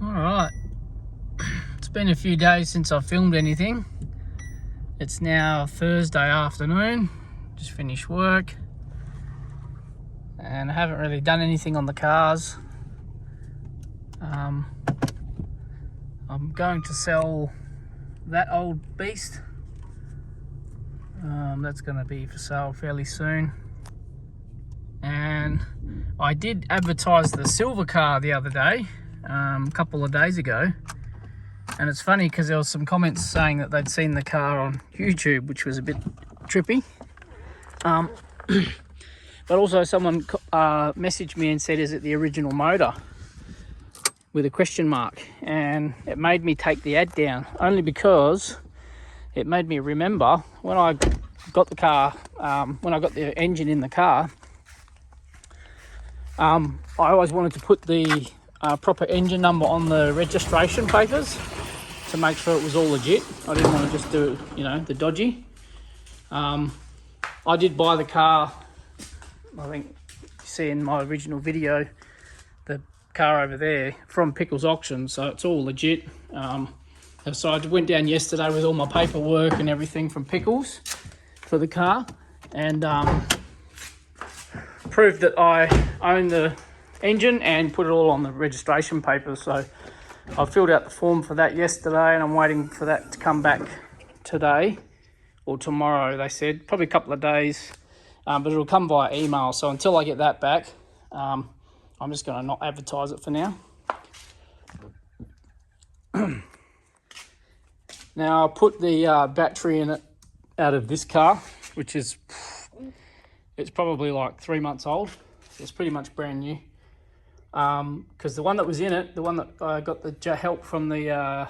Alright, it's been a few days since I filmed anything. It's now Thursday afternoon, just finished work, and I haven't really done anything on the cars. I'm going to sell that old beast. That's going to be for sale fairly soon. And I did advertise the silver car the other day, a couple of days ago, and it's funny because there was some comments saying that they'd seen the car on YouTube, which was a bit trippy. But also someone messaged me and said, is it the original motor, with a question mark, and it made me take the ad down, only because it made me remember when I got the car, when I got the engine in the car, I always wanted to put the proper engine number on the registration papers to make sure it was all legit. I didn't want to just do, the dodgy. I did buy the car, I think you see in my original video, the car over there, from Pickles Auction, so it's all legit. So I went down yesterday with all my paperwork and everything from Pickles for the car, and proved that I own the engine and put it all on the registration papers. So I filled out the form for that yesterday, and I'm waiting for that to come back today or tomorrow, they said. Probably a couple of days, but it'll come via email. So until I get that back, I'm just going to not advertise it for now. Now, I put the battery in it out of this car, which is, it's probably like 3 months old. It's pretty much brand new. Because the one that was in it, the one that I got the help from the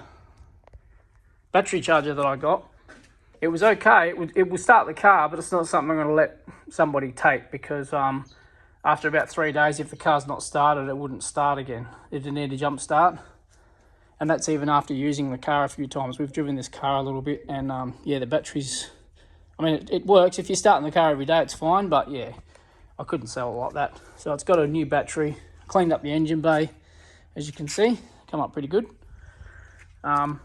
battery charger that I got, it was okay. It will start the car, but it's not something I'm going to let somebody take, because after about 3 days, if the car's not started, it wouldn't start again. It didn't need a jump start. And that's even after using the car a few times. We've driven this car a little bit, and yeah, the battery's, I mean, it works. If you're starting the car every day, it's fine, but yeah, I couldn't sell it like that. So it's got a new battery, cleaned up the engine bay, as you can see, come up pretty good. I'm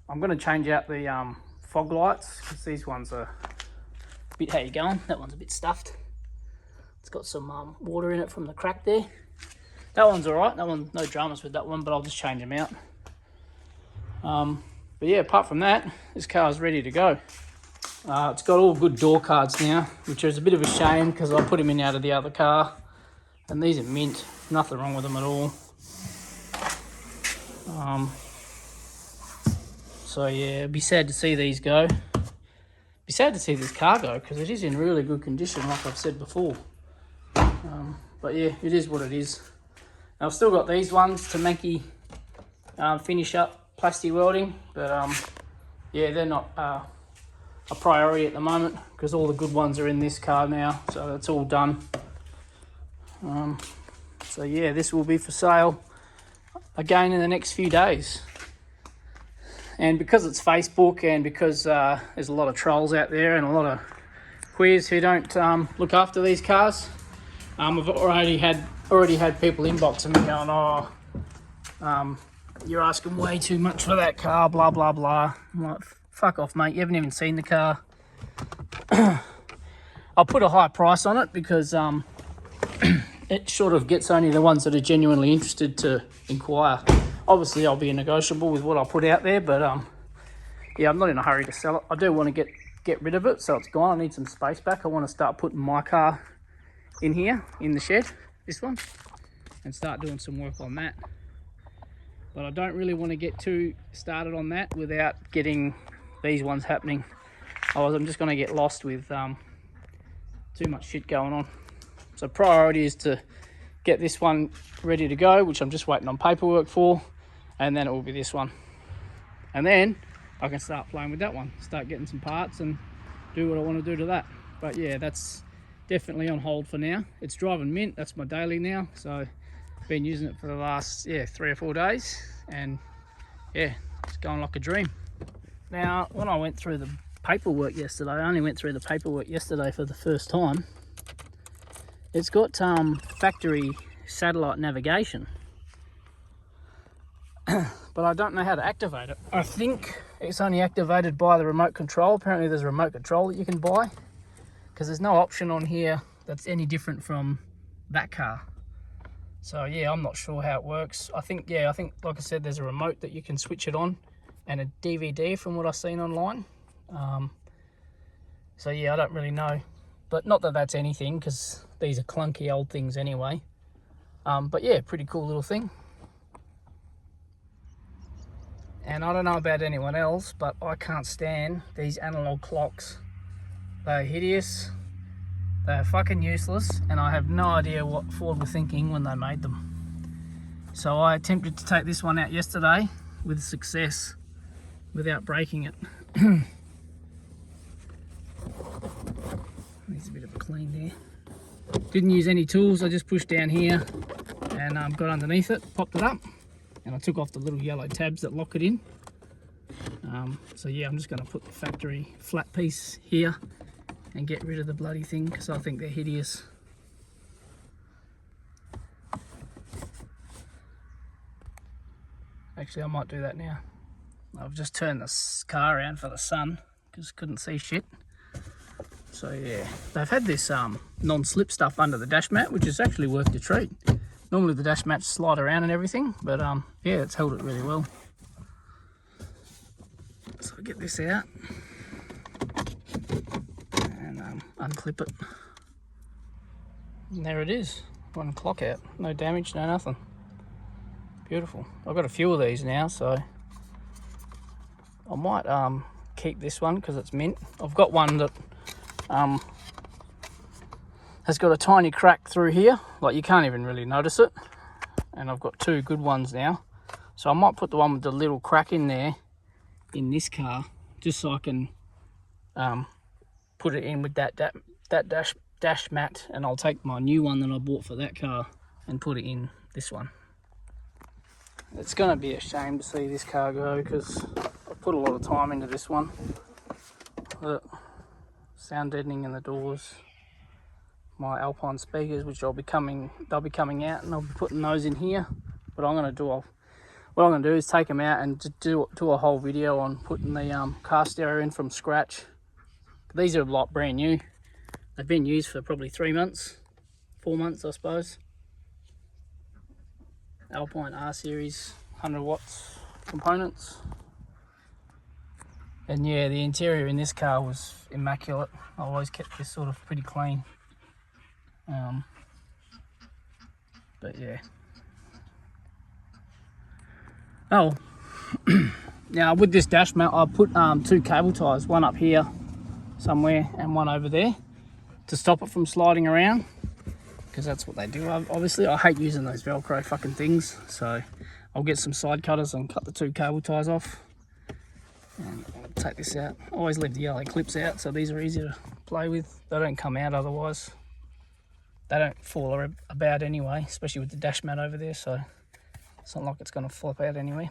going to change out the fog lights, because these ones are a bit, how you going? That one's a bit stuffed. It's got some water in it from the crack there. That one's all right. That one, no dramas with that one, but I'll just change them out. But yeah, apart from that, this car is ready to go. It's got all good door cards now, which is a bit of a shame because I put them in out of the other car. And these are mint, nothing wrong with them at all. So yeah, it'd be sad to see these go. It'd be sad to see this car go, because it is in really good condition, like I've said before. But yeah, it is what it is. Now, I've still got these ones to Mankey finish up plastic welding, but yeah, they're not a priority at the moment, because all the good ones are in this car now, so that's all done. So yeah, this will be for sale again in the next few days. And because it's Facebook, and because there's a lot of trolls out there and a lot of queers who don't look after these cars, I've already had people inboxing me going, oh, you're asking way too much for that car, blah blah blah. I'm like, fuck off, mate, you haven't even seen the car. I'll put a high price on it because it sort of gets only the ones that are genuinely interested to inquire. Obviously, I'll be negotiable with what I put out there, but yeah, I'm not in a hurry to sell it. I do want to get rid of it, so it's gone. I need some space back. I want to start putting my car in here, in the shed, this one, and start doing some work on that. But I don't really want to get too started on that without getting these ones happening. I'm just going to get lost with too much shit going on. So priority is to get this one ready to go, which I'm just waiting on paperwork for, and then it will be this one. And then I can start playing with that one, start getting some parts and do what I want to do to that. But yeah, that's definitely on hold for now. It's driving mint, that's my daily now, so I've been using it for the last 3 or 4 days, and yeah, it's going like a dream. Now, when I went through the paperwork yesterday, I only went through the paperwork yesterday for the first time. It's got factory satellite navigation. but I don't know how to activate it. I think it's only activated by the remote control. Apparently there's a remote control that you can buy, because there's no option on here that's any different from that car. So yeah, I'm not sure how it works. I think like I said, there's a remote that you can switch it on, and a DVD from what I've seen online. So yeah, I don't really know, but not that that's anything, because these are clunky old things anyway. But yeah, pretty cool little thing. And I don't know about anyone else, but I can't stand these analog clocks. They're hideous, they're fucking useless, and I have no idea what Ford were thinking when they made them. So I attempted to take this one out yesterday with success, without breaking it. Needs a bit of a clean there. Didn't use any tools, I just pushed down here and got underneath it, popped it up, and I took off the little yellow tabs that lock it in. So yeah, I'm just going to put the factory flat piece here and get rid of the bloody thing, because I think they're hideous. Actually, I might do that now. I've just turned this car around for the sun, because couldn't see shit. So yeah, they've had this non-slip stuff under the dash mat, which is actually worth the treat. Normally the dash mats slide around and everything, but yeah, it's held it really well. So I get this out and unclip it. And there it is, one clock out. No damage, no nothing. Beautiful. I've got a few of these now, so I might keep this one because it's mint. I've got one that has got a tiny crack through here, like you can't even really notice it, and I've got two good ones now, so I might put the one with the little crack in there in this car, just so I can put it in with that dash mat, and I'll take my new one that I bought for that car and put it in this one. It's going to be a shame to see this car go, because I put a lot of time into this one. Look, sound deadening in the doors, my Alpine speakers, which they'll be coming out, and I'll be putting those in here. But what I'm going to do is take them out and do a whole video on putting the car stereo in from scratch. These are like brand new. They've been used for probably 4 months I suppose. Alpine R series 100 watts components. And yeah, the interior in this car was immaculate. I always kept this sort of pretty clean. But yeah. Oh, now with this dash mount, I put two cable ties, one up here somewhere and one over there, to stop it from sliding around, because that's what they do. Obviously, I hate using those Velcro fucking things, so I'll get some side cutters and cut the two cable ties off. And I'll take this out. I always leave the yellow clips out, so these are easy to play with. They don't come out otherwise. They don't fall about anyway, especially with the dash mat over there, so it's not like it's going to flop out anyway.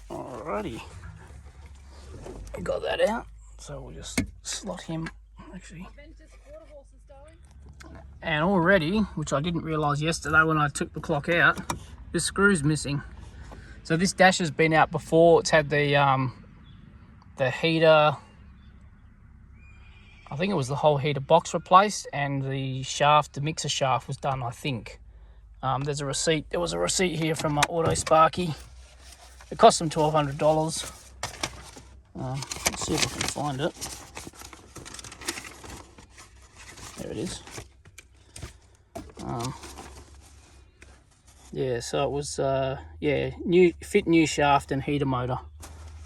Alrighty, we got that out, so we'll just slot him actually. And already, which I didn't realise yesterday when I took the clock out, this screw's missing. So this dash has been out before. It's had the heater, I think it was the whole heater box replaced, and the shaft, the mixer shaft was done, I think. There's a receipt. There was a receipt here from Auto Sparky. It cost them $1,200. Let's see if I can find it. There it is. Yeah, so it was yeah, new shaft and heater motor,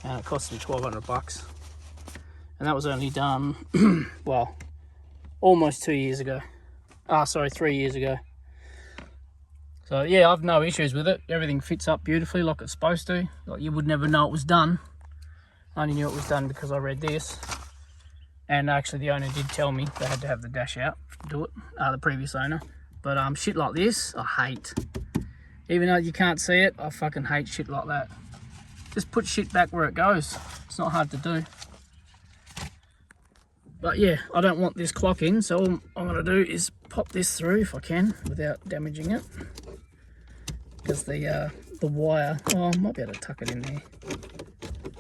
and it cost them $1,200. And that was only done well, almost 2 years ago. Sorry, 3 years ago. So yeah, I've no issues with it. Everything fits up beautifully like it's supposed to. Like, you would never know it was done. I only knew it was done because I read this. And actually the owner did tell me they had to have the dash out to do it, the previous owner. But shit like this, I hate. Even though you can't see it, I fucking hate shit like that. Just put shit back where it goes. It's not hard to do. But yeah, I don't want this clock in, so all I'm gonna do is pop this through if I can without damaging it. because the wire, oh, I might be able to tuck it in there.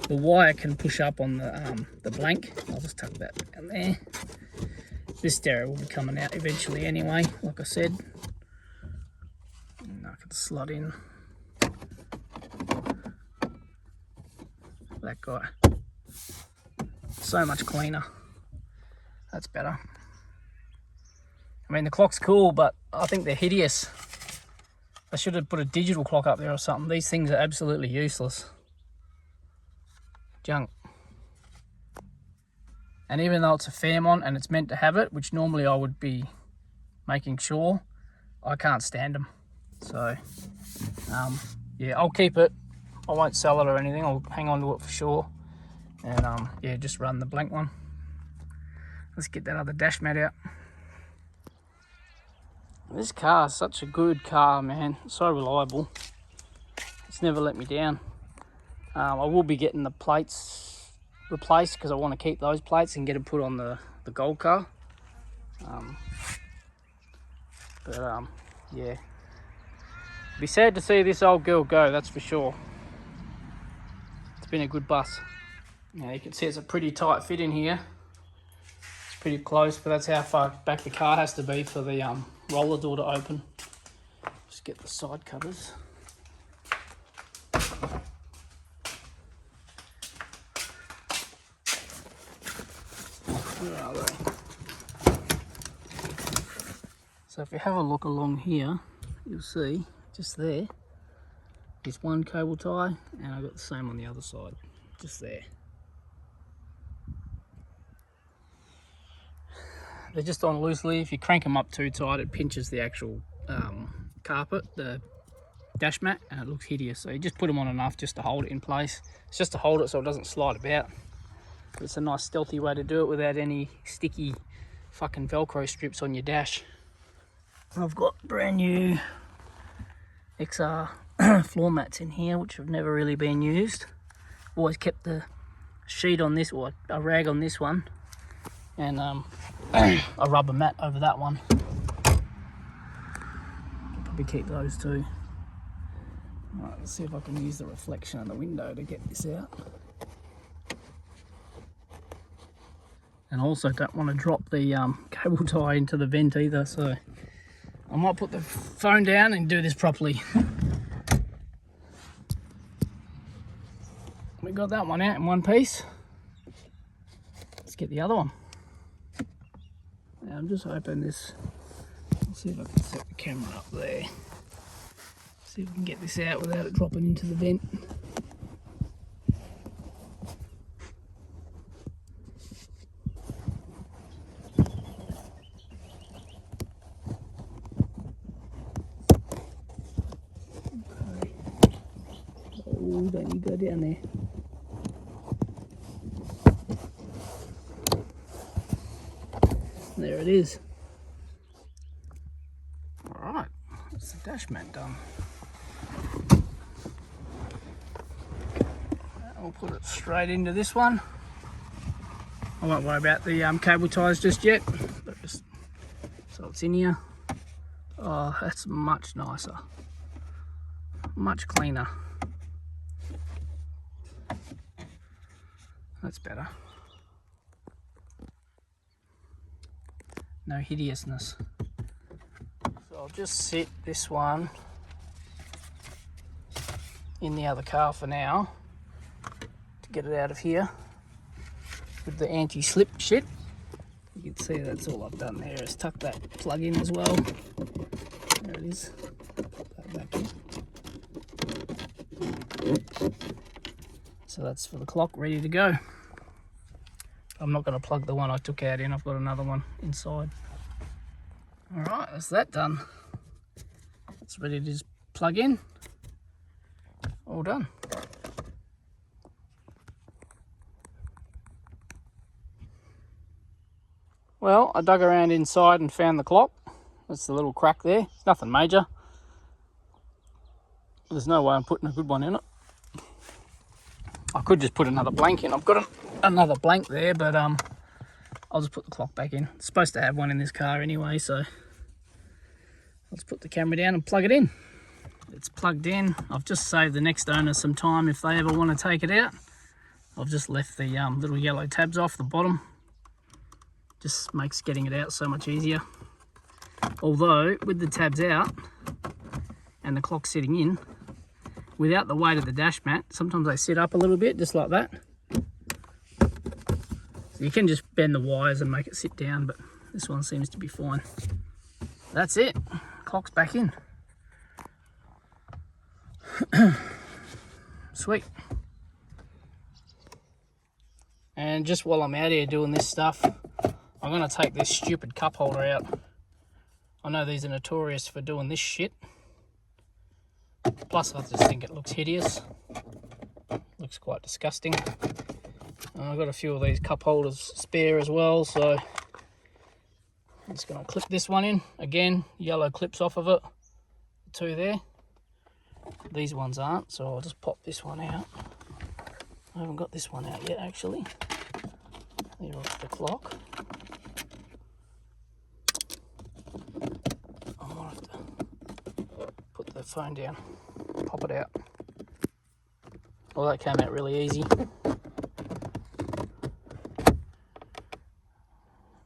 The wire can push up on the blank. I'll just tuck that in there. This stereo will be coming out eventually anyway, like I said. And I can slot in that guy. So much cleaner. That's better. I mean, the clock's cool, but I think they're hideous. I should have put a digital clock up there or something. These things are absolutely useless. Junk. And even though it's a Fairmont and it's meant to have it, which normally I would be making sure, I can't stand them. So, yeah, I'll keep it. I won't sell it or anything. I'll hang on to it for sure. And yeah, just run the blank one. Let's get that other dash mat out. This car is such a good car, man. It's so reliable. It's never let me down. I will be getting the plates replaced because I want to keep those plates and get them put on the gold car. Yeah. Be sad to see this old girl go, that's for sure. It's been a good bus. Now you can see it's a pretty tight fit in here. It's pretty close, but that's how far back the car has to be for the roller door to open. Just get the side covers. Where are they? So if you have a look along here, you'll see just there is one cable tie, and I've got the same on the other side, just there. They're just on loosely. If you crank them up too tight, it pinches the actual carpet, the dash mat, and it looks hideous. So you just put them on enough just to hold it in place. It's just to hold it so it doesn't slide about. But it's a nice stealthy way to do it without any sticky fucking Velcro strips on your dash. I've got brand new XR floor mats in here, which have never really been used. Always kept the sheet on this, or a rag on this one, and a rubber mat over that one. I'll probably keep those too. Right, let's see if I can use the reflection of the window to get this out. And also don't want to drop the cable tie into the vent either, so I might put the phone down and do this properly. We got that one out in one piece. Let's get the other one. Now I'm just hoping this, let's see if I can set the camera up there. See if we can get this out without it dropping into the vent. Oh, don't you go down there. There it is. Alright, that's the dash mat done. I'll put it straight into this one. I won't worry about the cable ties just yet, but just so it's in here. Oh, that's much nicer. Much cleaner. That's better. No hideousness. So I'll just sit this one in the other car for now to get it out of here with the anti-slip shit. You can see that's all I've done there is tuck that plug in as well. There it is. Put that back in. So that's for the clock, ready to go. I'm not going to plug the one I took out in, I've got another one inside. Alright, that's that done. It's ready to just plug in. All done. Well, I dug around inside and found the clock. That's the little crack there. It's nothing major. There's no way I'm putting a good one in it. I could just put another blank in. I've got another blank there, but I'll just put the clock back in. It's supposed to have one in this car anyway, so I'll just put the camera down and plug it in. It's plugged in. I've just saved the next owner some time if they ever want to take it out. I've just left the little yellow tabs off the bottom. Just makes getting it out so much easier. Although with the tabs out and the clock sitting in, without the weight of the dash mat, sometimes they sit up a little bit, just like that. So you can just bend the wires and make it sit down, but this one seems to be fine. That's it. Clock's back in. Sweet. And just while I'm out here doing this stuff, I'm going to take this stupid cup holder out. I know these are notorious for doing this shit. Plus I just think it looks hideous. Looks quite disgusting. I've got a few of these cup holders spare as well, so I'm just going to clip this one in. Again, yellow clips off of it. 2 there. These ones aren't, so I'll just pop this one out. I haven't got this one out yet, actually. There off the clock. I might have to put the phone down, pop it out. Well, that came out really easy.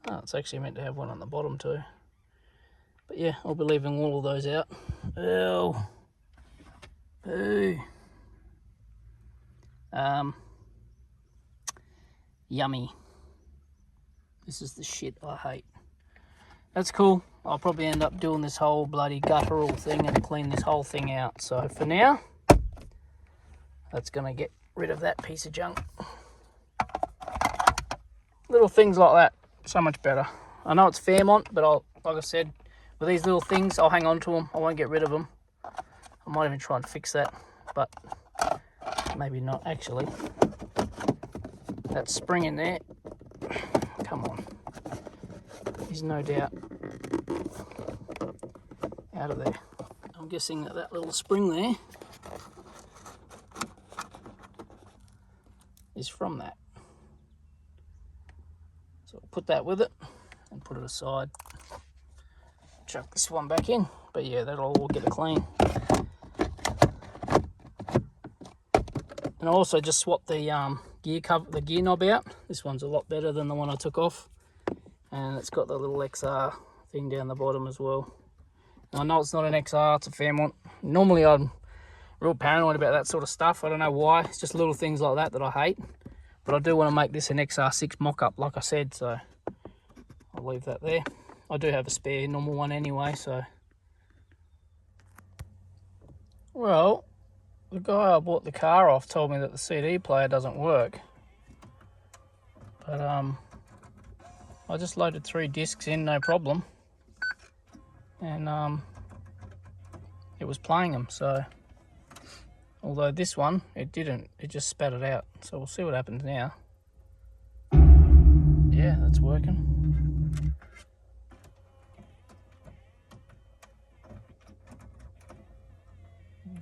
Oh, it's actually meant to have one on the bottom too. But yeah, I'll be leaving all of those out. Ew. Ooh. Yummy. This is the shit I hate. That's cool. I'll probably end up doing this whole bloody guttural thing and clean this whole thing out. So for now, that's going to get rid of that piece of junk. Little things like that, so much better. I know it's Fairmont, but like I said, with these little things, I'll hang on to them. I won't get rid of them. I might even try and fix that, but maybe not actually. That spring in there, come on, is no doubt out of there. I'm guessing that little spring there is from that. So I'll put that with it and put it aside. Chuck this one back in, but yeah, that'll all get it clean. And I also just swapped the gear cover, the gear knob out. This one's a lot better than the one I took off, and it's got the little XR thing down the bottom as well. And I know it's not an XR, it's a Fairmont. Normally I'm real paranoid about that sort of stuff. I don't know why. It's just little things like that that I hate. But I do want to make this an XR6 mock-up, like I said, so I'll leave that there. I do have a spare normal one anyway, so. Well, the guy I bought the car off told me that the CD player doesn't work. But I just loaded 3 discs in, no problem. And it was playing them, so. Although this one, it didn't, it just spat it out. So we'll see what happens now. Yeah, that's working.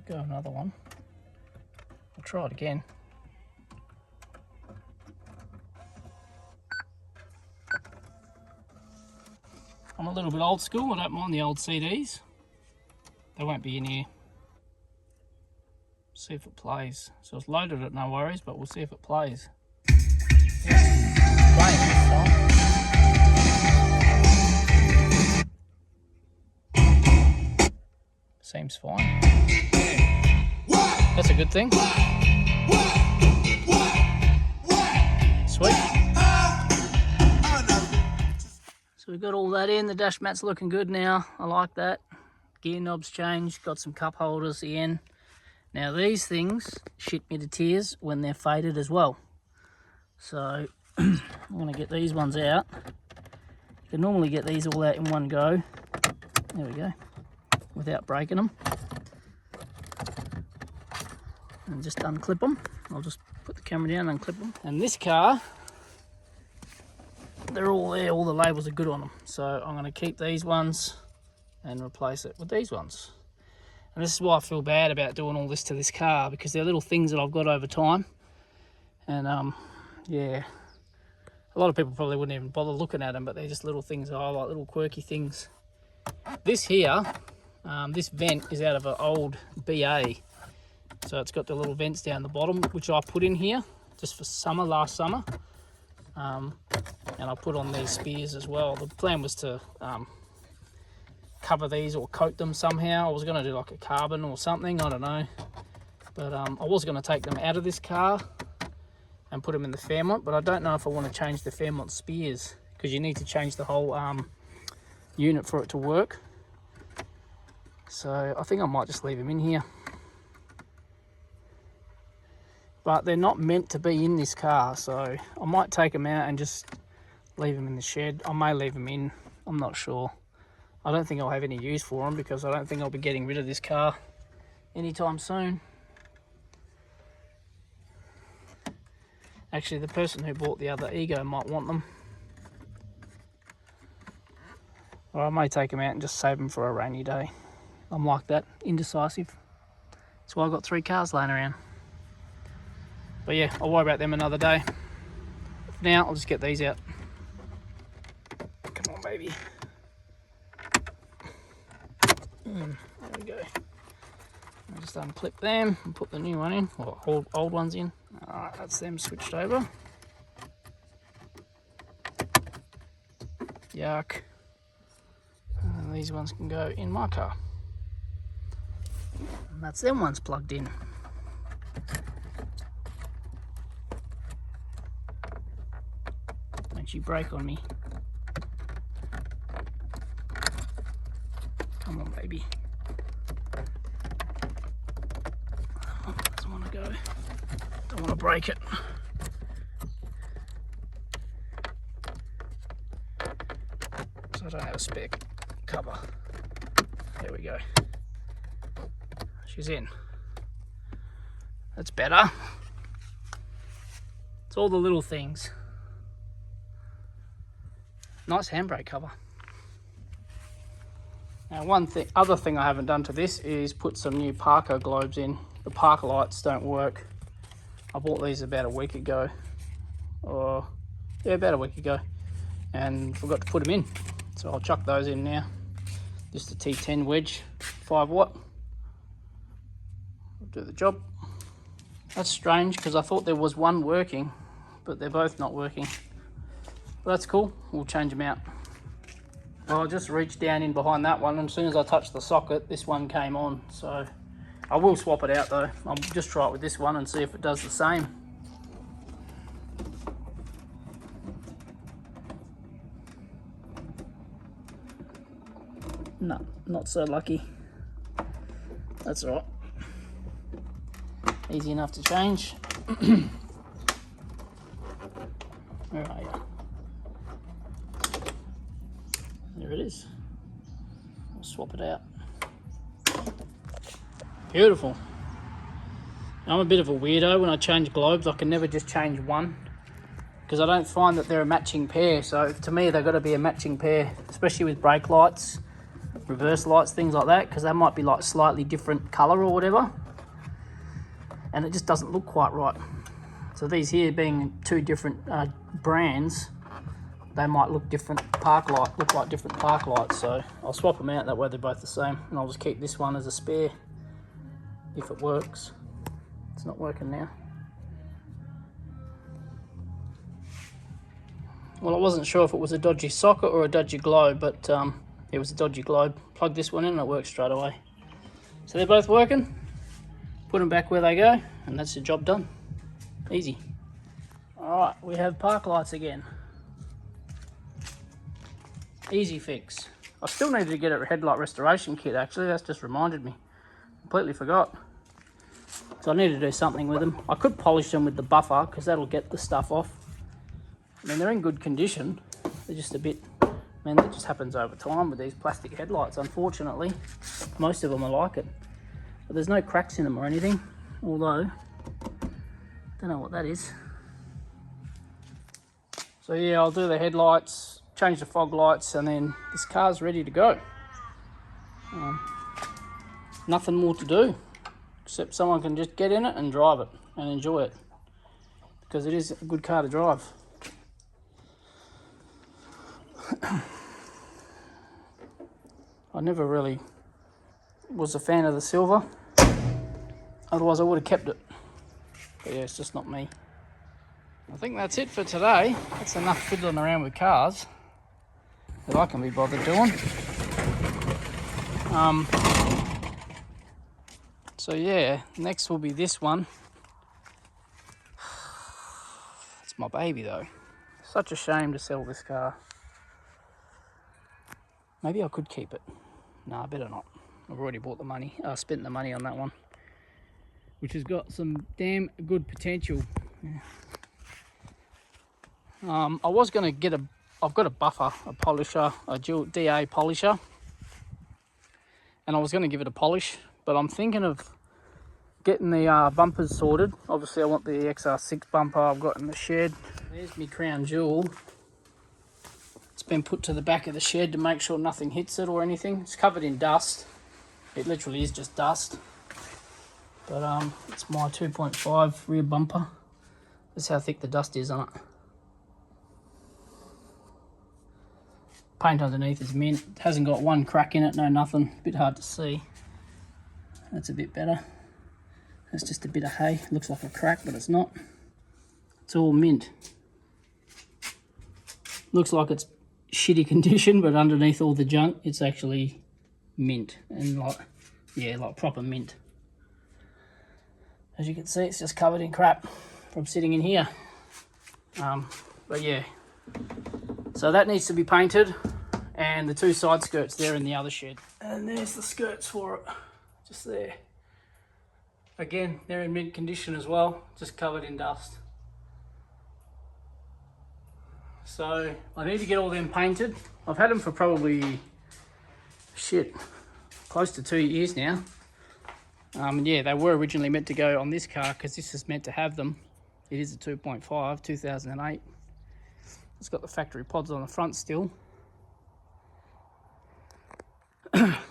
Go another one. I'll try it again. I'm a little bit old school, I don't mind the old CDs. They won't be in here. See if it plays. So it's loaded it, no worries, but we'll see if it plays. Yeah, it's playing this time. Seems fine. That's a good thing. Sweet. So we've got all that in. The dash mat's looking good now. I like that. Gear knob's changed. Got some cup holders again. Now these things shit me to tears when they're faded as well. So I'm going to get these ones out. You can normally get these all out in one go. There we go. Without breaking them. And just unclip them. I'll just put the camera down and unclip them. And this car, they're all there. All the labels are good on them. So I'm going to keep these ones and replace it with these ones. And this is why I feel bad about doing all this to this car, because they're little things that I've got over time. And yeah, a lot of people probably wouldn't even bother looking at them, but they're just little things that I like, little quirky things. This here This vent is out of an old BA, so it's got the little vents down the bottom, which I put in here just for summer, last summer. And I put on these spears as well. The plan was to cover these or coat them somehow. I was going to do like a carbon or something, I don't know. But I was going to take them out of this car and put them in the Fairmont, but I don't know if I want to change the Fairmont spears, because you need to change the whole unit for it to work. So I think I might just leave them in here. But they're not meant to be in this car, so I might take them out and just leave them in the shed. I may leave them in, I'm not sure. I don't think I'll have any use for them, because I don't think I'll be getting rid of this car anytime soon. Actually, the person who bought the other Ego might want them. Or I may take them out and just save them for a rainy day. I'm like that, indecisive. That's why I've got 3 cars laying around. But yeah, I'll worry about them another day. For now, I'll just get these out. Come on, baby. There we go. I'll just unclip them and put the new one in, or old ones in. Alright, that's them switched over. Yuck. And these ones can go in my car. And that's them ones plugged in. Don't you break on me. Come on, baby. Oh, doesn't want to go. Don't want to break it. So I don't have a spare cover. There we go. She's in. That's better. It's all the little things. Nice handbrake cover. Now other thing I haven't done to this is put some new Parker globes in. The Parker lights don't work. I bought these about a week ago. Or, yeah, about a week ago. And forgot to put them in. So I'll chuck those in now. Just a T10 wedge, 5 watt. Will do the job. That's strange, because I thought there was one working, but they're both not working. But that's cool, we'll change them out. Well, I just reached down in behind that one, and as soon as I touched the socket, this one came on. So I will swap it out though. I'll just try it with this one and see if it does the same. No, not so lucky. That's all right. Easy enough to change. Where are you? There it is. I'll swap it out. Beautiful. I'm a bit of a weirdo when I change globes. I can never just change one, because I don't find that they're a matching pair. So to me, they've got to be a matching pair, especially with brake lights, reverse lights, things like that, because they might be like slightly different color or whatever, and it just doesn't look quite right. So these here being 2 different brands, they might look different look like different park lights. So I'll swap them out, that way they're both the same, and I'll just keep this one as a spare if it works. It's not working now. Well, I wasn't sure if it was a dodgy socket or a dodgy globe, but it was a dodgy globe. Plug this one in and it works straight away. So they're both working. Put them back where they go, and that's the job done. Easy. Alright, we have park lights again. Easy fix. I still needed to get a headlight restoration kit actually, that's just reminded me. Completely forgot. So I need to do something with them. I could polish them with the buffer, because that'll get the stuff off. I mean, they're in good condition. They're just a bit, man, that just happens over time with these plastic headlights, unfortunately. Most of them are like it. But there's no cracks in them or anything, although, don't know what that is. So yeah, I'll do the headlights, change the fog lights, and then this car's ready to go. Nothing more to do, except someone can just get in it and drive it and enjoy it, because it is a good car to drive. I never really was a fan of the silver. Otherwise I would have kept it. But yeah, it's just not me. I think that's it for today. That's enough fiddling around with cars that I can be bothered doing. So yeah, next will be this one. It's my baby though. Such a shame to sell this car. Maybe I could keep it. No, I better not. I've already bought the money. I spent the money on that one, which has got some damn good potential. Yeah. I was going to get I've got a buffer, a polisher, a dual DA polisher, and I was going to give it a polish, but I'm thinking of getting the bumpers sorted. Obviously I want the XR6 bumper I've got in the shed. There's my crown jewel. It's been put to the back of the shed to make sure nothing hits it or anything. It's covered in dust. It literally is just dust. But it's my 2.5 rear bumper. That's how thick the dust is on it. Paint underneath is mint. It hasn't got one crack in it, no nothing. A bit hard to see. That's a bit better. That's just a bit of hay. Looks like a crack, but it's not. It's all mint. Looks like it's shitty condition, but underneath all the junk, it's actually mint. And like, yeah, like proper mint. As you can see, it's just covered in crap from sitting in here. But yeah, so that needs to be painted, and the two side skirts there in the other shed. And there's the skirts for it, just there. Again, they're in mint condition as well, just covered in dust. So I need to get all them painted. I've had them for probably, close to 2 years now. And yeah, they were originally meant to go on this car because this is meant to have them. It is a 2.5, 2008. It's got the factory pods on the front still,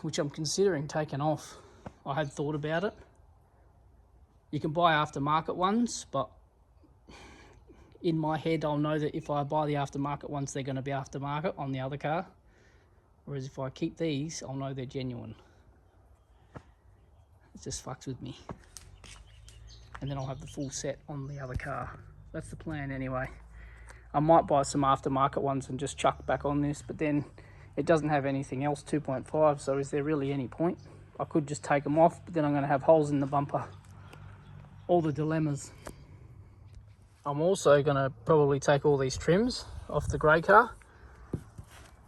which I'm considering taking off. I had thought about it. You can buy aftermarket ones, but in my head I'll know that if I buy the aftermarket ones, they're going to be aftermarket on the other car. Whereas if I keep these, I'll know they're genuine. It just fucks with me. And then I'll have the full set on the other car. That's the plan anyway. I might buy some aftermarket ones and just chuck back on this, but then it doesn't have anything else 2.5, so is there really any point? I could just take them off, but then I'm going to have holes in the bumper. All the dilemmas. I'm also going to probably take all these trims off the grey car,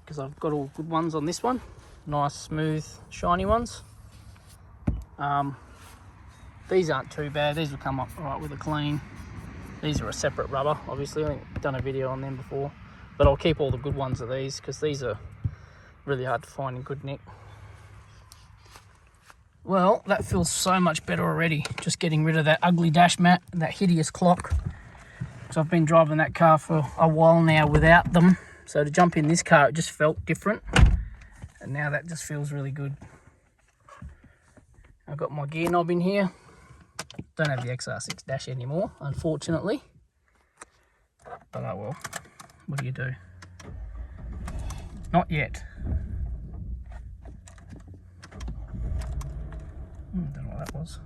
because I've got all good ones on this one. Nice, smooth, shiny ones. These aren't too bad. These will come up right with a clean. These are a separate rubber, obviously. I think I've done a video on them before. But I'll keep all the good ones of these, because these are really hard to find in good nick. Well, that feels so much better already. Just getting rid of that ugly dash mat and that hideous clock. So I've been driving that car for a while now without them. So to jump in this car, it just felt different. And now that just feels really good. I've got my gear knob in here. Don't have the XR6 dash anymore, unfortunately. But oh well, what do you do? Not yet. Don't know what that was.